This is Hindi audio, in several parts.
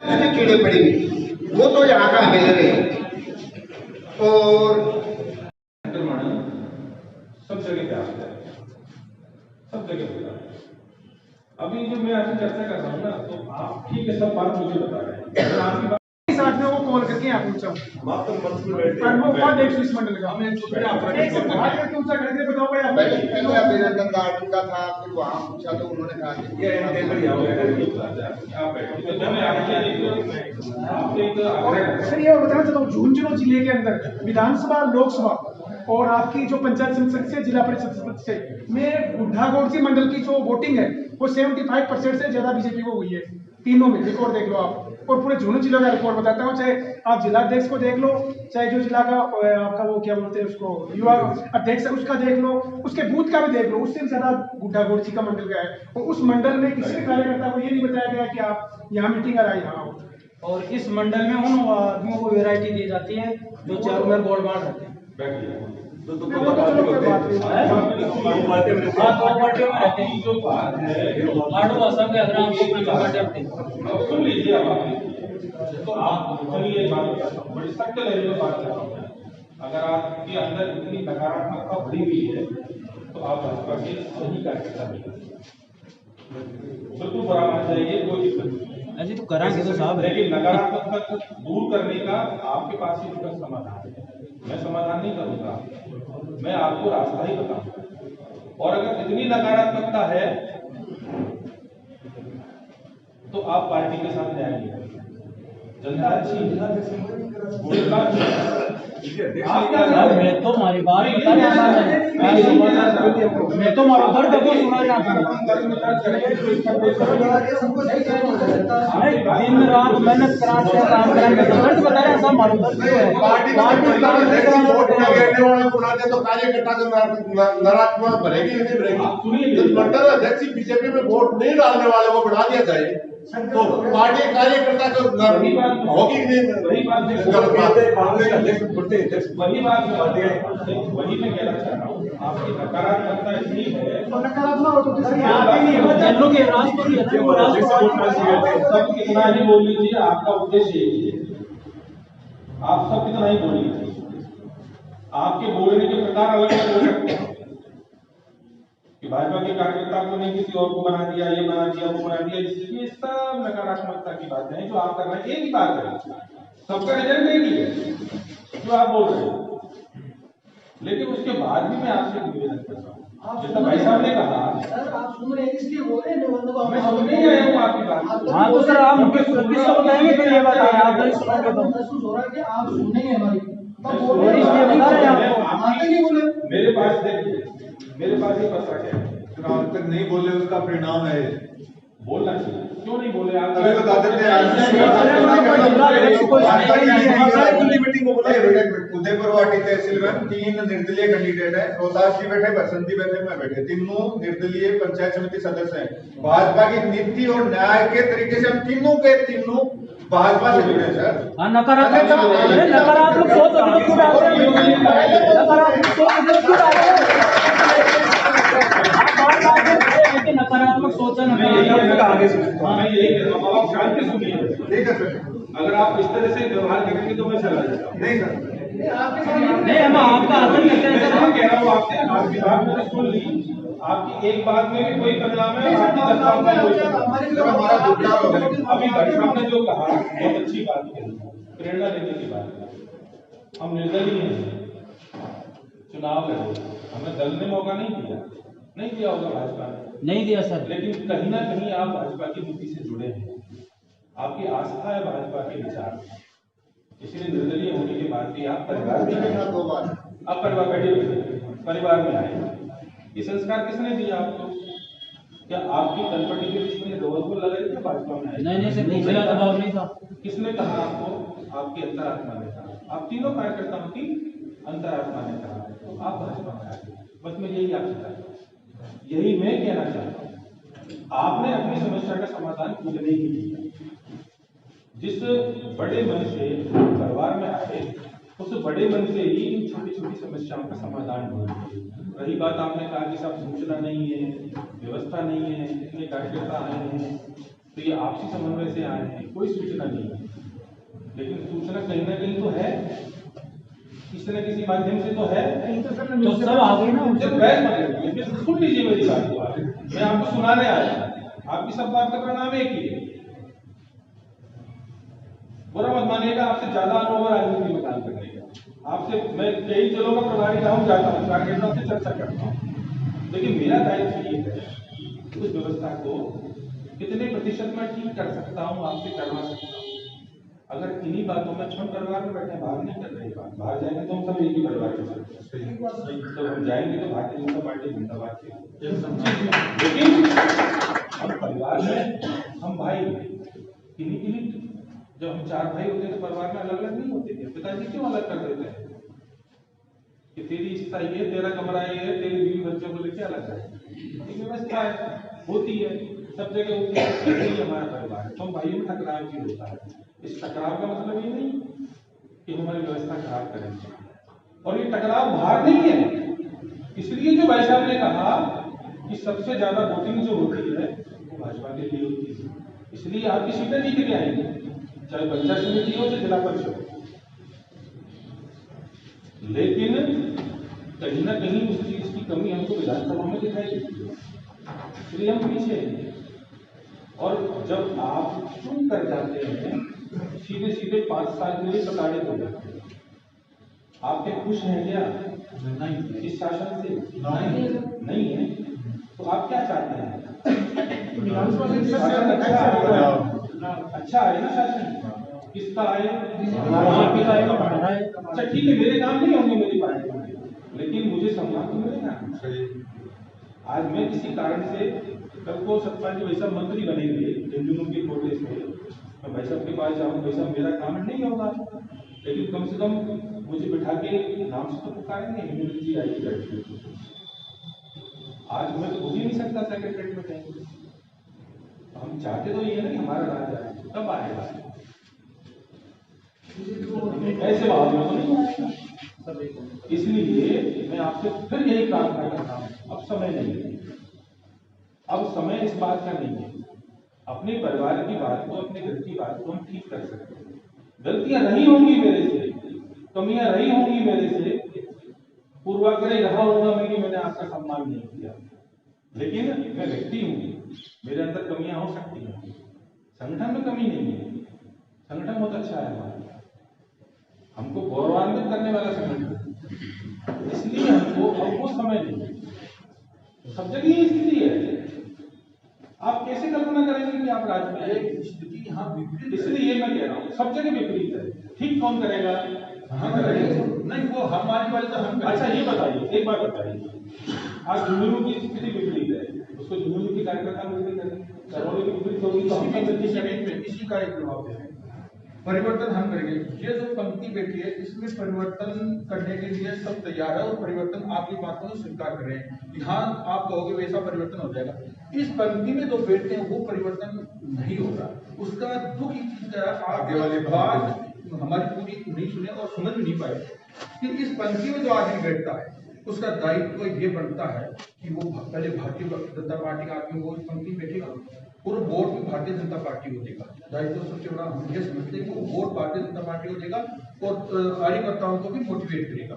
उसमें कीड़े पड़ेंगे, वो तो यहाँ का एमएलए है। और सब जगह पे आता है, सब जगह होता है। अभी जो मैं आपसे चर्चा कर रहा हूँ ना, तो आप ठीक है सब बात मुझे बता रहे हैं, आपकी बात साथ में वो कॉल करके यहाँ पूछा इस मंडल का बताओ भाई पहले अभिनंदन गार्डन का था, फिर वहाँ पूछा तो उन्होंने कहा कि सर ये बताना चाहता हूँ, झुंझुनू जिले के अंदर विधानसभा, लोकसभा और आपकी जो पंचायत संसद से, जिला परिषद सदस्य में गुड्डागोड़सी मंडल की जो वोटिंग है वो 75% से ज्यादा बीजेपी को हुई है। तीनों में रिकॉर्ड देख लो आप, और पूरे झुंझुनू जिले का रिकॉर्ड बताता हूँ, चाहे आप जिला अध्यक्ष को देख लो, चाहे जो जिला का आपका वो क्या बोलते हैं उसको, युवा अध्यक्ष उसका देख लो, उसके बूथ का भी देख लो, उससे ज्यादा गुड्डागोड़सी का मंडल का है। और उस मंडल में किसी भी कार्यकर्ता को ये नहीं बताया गया कि आप यहाँ मीटिंग कराए यहाँ हो। और इस मंडल में उन आदमियों को वैरायटी दी जाती है जो चारों में गोल्ड बांट रहते हैं। सुन लीजिए तो आप बड़ी सख्त लहजे में बात कर रहा हूँ। अगर आपके अंदर इतनी नकारात्मकता भरी हुई है तो आप भाजपा के सही कार्यकर्ता नहीं, बिल्कुल बुरा मान जाइए, कोई दिक्कत नहीं ऐसे तो कराएंगे तो साहब, लेकिन नकारात्मकता दूर करने का आपके पास ही उसका समाधान है। मैं समाधान नहीं करूंगा, मैं आपको रास्ता ही बताऊंगा। और अगर इतनी नकारात्मकता है तो आप पार्टी के साथ न्याय नहीं करेंगे। जनता अच्छी मैं तो हमारी बात मैं तो हमारा दर्द को सुना जाता हूँ, दिन रात मेहनत कराने से काम कराने का दर्द बता रहे हैं सब मालूम तो कार्यकर्ता को नकारात्मक भरेगी नहीं भरेगी। मंडल अध्यक्ष बीजेपी में वोट नहीं डालने वाले को बढ़ा दिया जाए तो पार्टी कार्यकर्ता को होगी वही मैं कहना चाह रहा हूँ। आपकी नकारात्मकता इतनी है, सब कितना ही बोल लीजिए, आपका उद्देश्य यही है, आप सब कितना ही बोल लीजिए, आपके बोलने के प्रकार अलग अलग हो सकते हैं कि भाजपा के कार्यकर्ता को नहीं किसी और को बना दिया, ये बना दिया, वो बना दिया। ये सब नकारात्मकता की बातें हैं जो आप कर रहे हैं। एक ही बात है, सबका रिजल्ट एक ही है जो आप बोल रहे हैं। लेकिन उसके बाद भी मैं आपसे निवेदन कर रहा हूँ, जैसा भाई साहब ने कहा, सर आप सुन रहे हैं इसलिए बोल रहे हैं, मैं सुनने ही आया हूँ आपकी बात। हाँ तो सर आप किसको बताएंगे फिर ये बात, आप नहीं सुनोगे तो महसूस हो रहा है कि आप सुनने हैं हमारी, मेरे पास देखिए, मेरे पास ही पता है, चुनाव तक नहीं बोले उसका परिणाम है। बोलना चाहिए, क्यों नहीं बोले आप? अभी बता देते हैं उदयपुर वाटी तहसील में 3 निर्दलीय कैंडिडेट है, रोहतास जी बैठे, बसंती बैठे, मैं बैठे, तीनों निर्दलीय पंचायत समिति सदस्य हैं। भाजपा की नीति और न्याय के तरीके से हम तीनों के तीनों भाजपा से जुड़े हैं सर। नकारात्मक सोच शांति सुनिए। ठीक है सर, अगर आप इस तरह से व्यवहार करेंगे तो मैं चला जाऊंगा। नहीं सर, नहीं हम आपका आदर करते हैं सर। मैं कह रहा हूँ आपसे, आपकी बात मैंने सुन ली, आपकी एक बात में भी कोई परिणाम है, आपकी 10 बात में कोई परिणाम है। अभी भाई साहब ने जो कहा बहुत अच्छी बात कही, प्रेरणा देने की बात है। हम निर्दलीय हैं, चुनाव लड़े, हमें दल ने मौका नहीं दिया होगा भाजपा ने, नहीं दिया सर, लेकिन कहीं ना कहीं आप भाजपा की नीति से जुड़े हैं, आपकी आस्था है भाजपा के विचार, इसलिए निर्दलीय होने के बाद भी आप परिवार में आए, आप परिवार में आए। ये संस्कार किसने दिया आपको? क्या आपकी कन्फर्टी के बीच में रोहतपुर लगाई थी भाजपा में आए? नहीं सर, दूसरा दबाव नहीं था। किसने कहा आपको? आपकी अंतरात्मा ने कहा, आप तीनों कार्यकर्ताओं की अंतरात्मा ने कहा आप भाजपा में आए। बस मैं यही आपसे चाहता हूँ, यही मैं कहना चाहता हूँ। आपने अपनी समस्या का समाधान खुद नहीं किया। जिस बड़े मन से परिवार में आए, उस बड़े मन से ही इन छोटी छोटी समस्याओं का समाधान ढूंढे। रही बात आपने कहा कि सब सूचना नहीं है, व्यवस्था नहीं है, इतने कार्यकर्ता आए हैं, तो ये आपसी समन्वय से आए हैं, कोई सूचना नहीं है, लेकिन सूचना कहीं ना कहीं तो है, किसी न किसी माध्यम से तो है। तो सब आ गए ना। जब बहस मत करिए, सुन लीजिए मेरी बात, मैं आपको सुनाने आया, आपकी सब बात का परिणाम एक ही है। बुरा मत मानिएगा, आपसे ज्यादा अनुभव राजनीति में काम करने का, आपसे मैं कई जिलों का प्रभारी रहा हूँ, जाता हूँ, कार्यकर्ताओं से चर्चा करता हूँ, लेकिन मेरा दायित्व ये है उस व्यवस्था को कितने प्रतिशत में ठीक कर सकता हूँ, आपसे करवा सकता हूँ। अगर इन्हीं बातों में हम परिवार में बैठे, बाहर नहीं कर रहे बात, बाहर जाएंगे तो हम सब एक ही परिवार के साथ, तो हम जाएंगे तो भारतीय जनता पार्टी जिंदाबाद के, लेकिन हम परिवार में हम भाई किन्हीं जब हम 4 भाई होते हैं तो परिवार में अलग अलग नहीं होते थे, पिताजी क्यों अलग कर देते हैं कि तेरी हिस्सा ये, तेरा कमरा ये है, तेरी बीवी बच्चों को लेके अलग है, एक व्यवस्था है, होती है, सब जगह होती है, यही हमारा परिवार है। तो हम भाइयों में टकराव भी होता है, इस टकराव का मतलब ये नहीं कि हमारी व्यवस्था खराब करेंगे, और ये टकराव बाहर नहीं है। इसलिए जो भाई साहब ने कहा कि सबसे ज्यादा वोटिंग जो होती है वो भाजपा के लिए होती है, इसलिए आपकी सीटें जीत के आएंगी, चाहे पंचायत समिति हो चाहे जिला परिषद हो, लेकिन कहीं ना कहीं उस चीज की कमी हमको विधानसभा में दिखाई देती है, इसलिए हम पीछे हैं। और जब आप चुन कर जाते हैं सीधे सीधे 5 साल के लिए प्रताड़ित हो जाते हैं, आप क्या खुश हैं क्या? नहीं, इस शासन से नहीं है, तो आप क्या चाहते हैं? अच्छा है ना शासन, किसका आए? अच्छा ठीक है, मेरे काम नहीं होंगे मेरी पार्टी में, लेकिन मुझे सम्मान तो मिलेगा। आज मैं किसी कारण से कल को सत्ता जी वैसा मंत्री बनेंगे झुंझुनू के कोटे से, मैं भाई साहब के पास जाऊँ, भाई साहब मेरा काम नहीं होगा, लेकिन कम से कम मुझे बिठा के नाम से तो पुकारेंगे, इम्यूनिटी आएगी लड़की। आज मैं तो हो ही नहीं सकता सेक्रेटरी में कहीं, हम चाहते तो ये है ना कि हमारा राज आए, कब आएगा? ऐसे भाव में तो नहीं आएगा। इसलिए मैं आपसे फिर यही प्रार्थना करता हूँ, अब समय नहीं है, अब समय इस बात का नहीं है, अपने परिवार की बात को, अपने घर की बात को हम ठीक कर सकते हैं। गलतियां रही होंगी मेरे से, कमियां रही होंगी मेरे से, पूर्वाग्रह रहा होगा मैं कि मैंने आपका सम्मान नहीं किया, लेकिन मैं व्यक्ति हूँ, मेरे अंदर कमियां हो सकती हैं। संगठन में कमी नहीं है, संगठन बहुत अच्छा है हमारा, हमको गौरवान्वित करने वाला संगठन, इसलिए हमको अब वो समय नहीं है, सब जगह ये स्थिति है। आप कैसे कल्पना करेंगे कि आप राज्य में एक स्थिति यहाँ विपरीत, इसलिए मैं कह रहा हूँ सब जगह विपरीत है। ठीक कौन करेगा? हम करेंगे नहीं, वो हमारी वाले तो हम। अच्छा ये बताइए, एक बात बताइए, आज झुंझुनू की स्थिति विपरीत है, उसको झुंझुनू की कार्यकर्ता मिलकर करें, करौली की विपरीत होगी तो हम इसी का एक प्रभाव है, परिवर्तन हम करेंगे। ये जो पंक्ति बैठी है इसमें परिवर्तन करने के लिए सब तैयार है, और परिवर्तन आपकी बातों को स्वीकार कर रहे हैं, यहाँ आप कहोगे वैसा परिवर्तन हो जाएगा। इस पंक्ति में जो बैठते हैं वो परिवर्तन नहीं होगा, उसका दुख इस चीज का आगे वाले बात हमारी पूरी नहीं सुने और समझ नहीं पाए कि इस पंक्ति में जो आदमी बैठता है उसका दायित्व ये बनता है कि वो पहले भारतीय जनता पार्टी का आदमी वो इस पंक्ति में बैठेगा और वोट भी भारतीय जनता पार्टी को देगा। दायित्व सबसे बड़ा हम ये समझते हैं कि वो वोट भारतीय जनता पार्टी को देगा और कार्यकर्ताओं को भी मोटिवेट करेगा।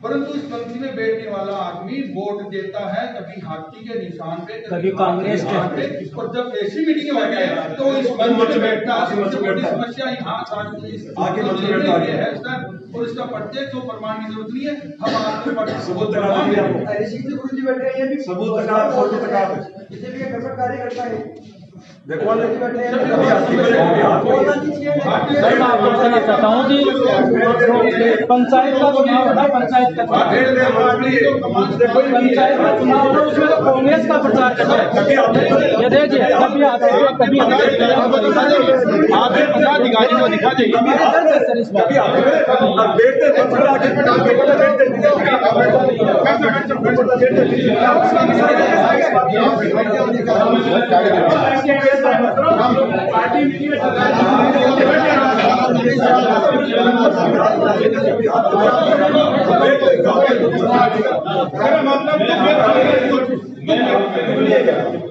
परंतु इस पंक्ति में बैठने वाला आदमी वोट देता है कभी हाथी के निशान पे, कभी कांग्रेस पे, और जब ऐसी मीटिंग होती है तो इस मंच में बैठता है। सबसे बड़ी समस्या यहाँ है सर, और इसका प्रत्येक जो प्रमाण की जरूरत नहीं है, हम आपको सबूत बैठे, ये भी सबूत इसे भी गठबंधन कार्यकर्ता है। सर मैं आपको बताना चाहता हूँ कि पंचायत का चुनाव है, पंचायत का चुनाव है, उसमें तो कांग्रेस का प्रचार कर रहे हैं। ये देखिए कभी आते हैं कभी पदाधिकारी को दिखा देंगे पार्टी मैं आपसे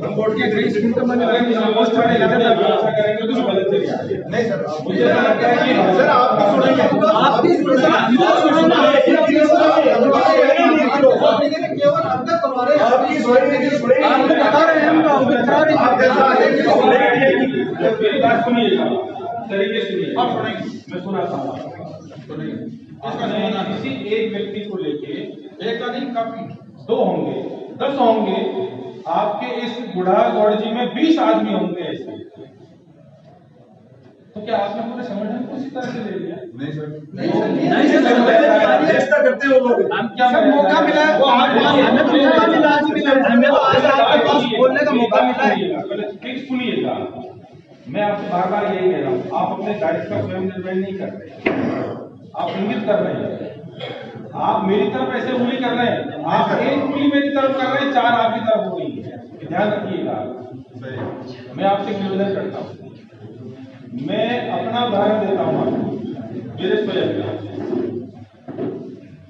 हम बोर्ड के ग्रीस इनकम मैंने पोस्ट वाले ऐसा करेंगे तो गलत तरीका है। नहीं सर मुझे ऐसा लगता है कि सर आप भी सुनेंगे केवल अवगत करवा रहे हैं आपकी सुनेंगे आप बता रहे हैं हम बता रहे हैं मेरी बात सुनिएगा, तरीके सुनिए। आप सुनेंगे। मैं सुनाता हूँ। सुनिए। इसका आपने समाधान किसी एक व्यक्ति को लेके एक का नहीं काफी 2 होंगे, 10 होंगे, आपके इस बुढ़ागौड़ जी में 20 आदमी होंगे ऐसे, तो क्या आपने पूरे संगठन को इसी तरह से ले लिया? नहीं सर चेष्टा करते हो लोग। हम क्या सर मौका मिला है, वो आज हमें तो मौका मिला, आज मिला है, हमें तो आज आपके पास बोलने का मौका मिला है। ठीक सुनिएगा, मैं आपसे बार बार यही कह रहा हूँ, आप अपने दायित्व का स्वयं निर्वहन नहीं कर रहे, आप इंगित कर रहे हैं। आप मेरी तरफ ऐसे उंगली कर रहे हैं, आप एक उंगली मेरी तरफ कर रहे हैं, 4 आपकी तरफ हो रही है। ध्यान रखिएगा। मैं आपसे निवेदन करता हूँ, मैं अपना उदाहरण देता हूँ मेरे स्वयं का।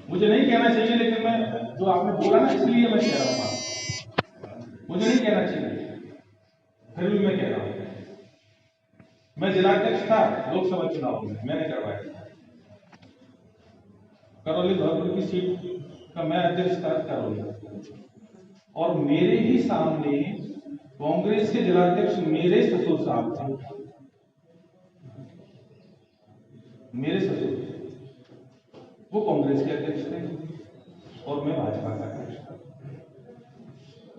मुझे नहीं कहना चाहिए, लेकिन मैं जो आपने बोला ना, इसलिए मैं कह रहा हूँ। मुझे नहीं कहना चाहिए, फिर भी मैं कह रहा हूँ। मैं जिलाध्यक्ष था लोकसभा चुनाव में, मैंने करवाया था। करौली धौलपुर की सीट का मैं अध्यक्ष था करौली, और मेरे ही सामने कांग्रेस के जिलाध्यक्ष मेरे ससुर साहब थे, मेरे ससुर, वो कांग्रेस के अध्यक्ष थे और मैं भाजपा का अध्यक्ष था।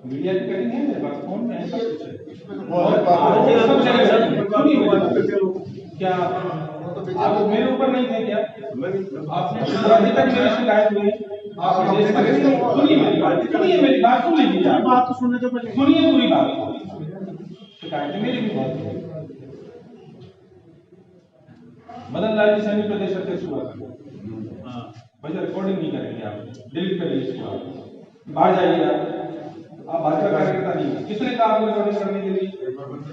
मीडिया की कटिंग है मेरे पास, फोन में है, सब कुछ है। और आज ये सब चलेगा। सुनिए मेरी बात। क्या आप मेरे ऊपर नहीं थे क्या? आपने अभी तक मेरी शिकायत हुई, सुनिए मेरी बात, सुनिए मेरी बात, सुन लीजिए आप। बात तो सुनने तो पहले सुनिए पूरी बात, शिकायत मेरी भी बात। मदन लाल जी सैनी प्रदेश अध्यक्ष हुआ था। वैसे रिकॉर्डिंग नहीं करेंगे आप, डिलीट कर लीजिए इसको, आप बाहर जाइए। आप भाजपा कार्यकर्ता नहीं, किसने कहा आपको रिकॉर्डिंग करने के लिए?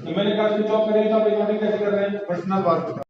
तो मैंने कहा स्विच ऑफ करेंगे तो आप रिकॉर्डिंग कैसे कर रहे हैं? पर्सनल बात बता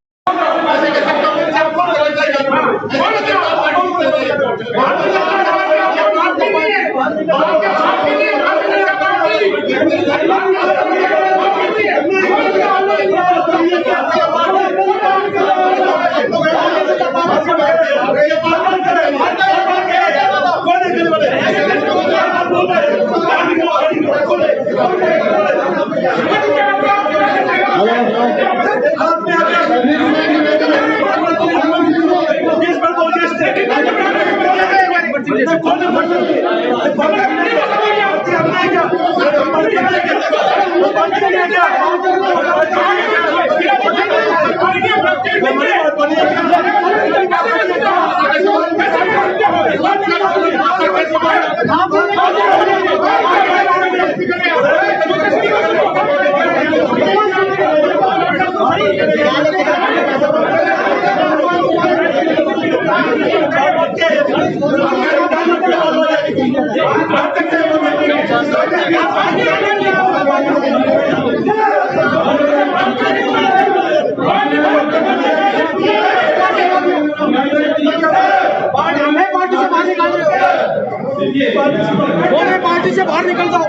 पार्टी से बाहर निकल जाओ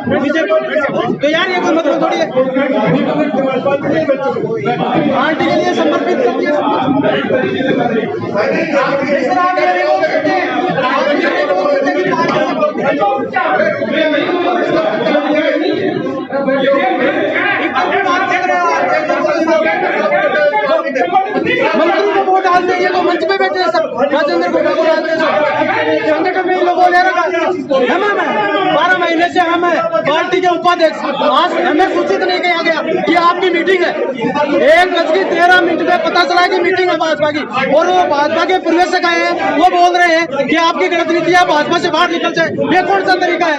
तो यार ये कोई मतलब थोड़ी है पार्टी के लिए समर्पित कर दिया मंत्री को वोट डाल देंगे तो मंच पे बैठे सब राजेंद्र गोगा को डाल देंगे संगठन में लोगों ले रखा है 12 महीने से हम पार्टी के उपाध्यक्ष आज हमें सूचित नहीं किया गया कि आपकी मीटिंग है 1:13 में पता चला कि मीटिंग है भाजपा की और वो भाजपा के प्रवेशक आए हैं वो बोल रहे हैं कि आपकी गलत नीति है भाजपा से बाहर निकल जाए ये कौन सा तरीका है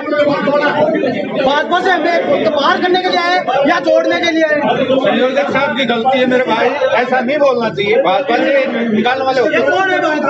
भाजपा से हमें बाहर करने के लिए आए या जोड़ने के लिए आए संयोजक साहब की गलती है मेरे भाई, ऐसा नहीं बोलना चाहिए। भाजपा से निकालने वाले ये कौन है भाजपा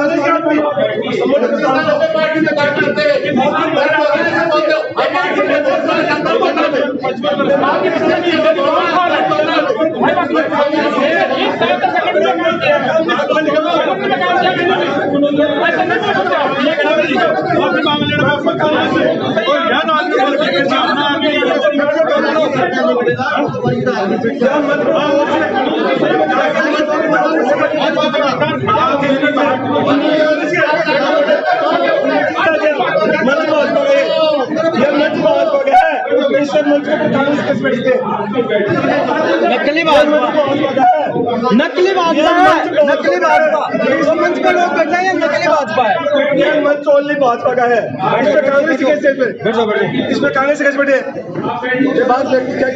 नकली भाजपा नकली भाजपा है, नकली भाजपा जो मंच पे लोग बैठे हैं, नकली भाजपा है। ये मंच ओनली भाजपा का है। इसमें कांग्रेस की कैसे इसमें कांग्रेस कैसे बैठे ये बात क्या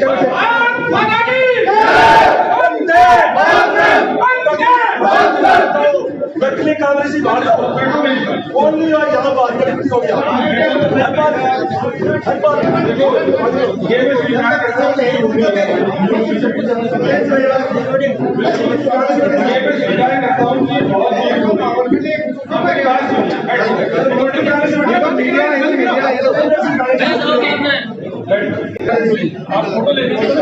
नकली कांग्रेसी बाहर ओनली और यहाँ बात हो गया हर बात आप फोटो ले लीजिए।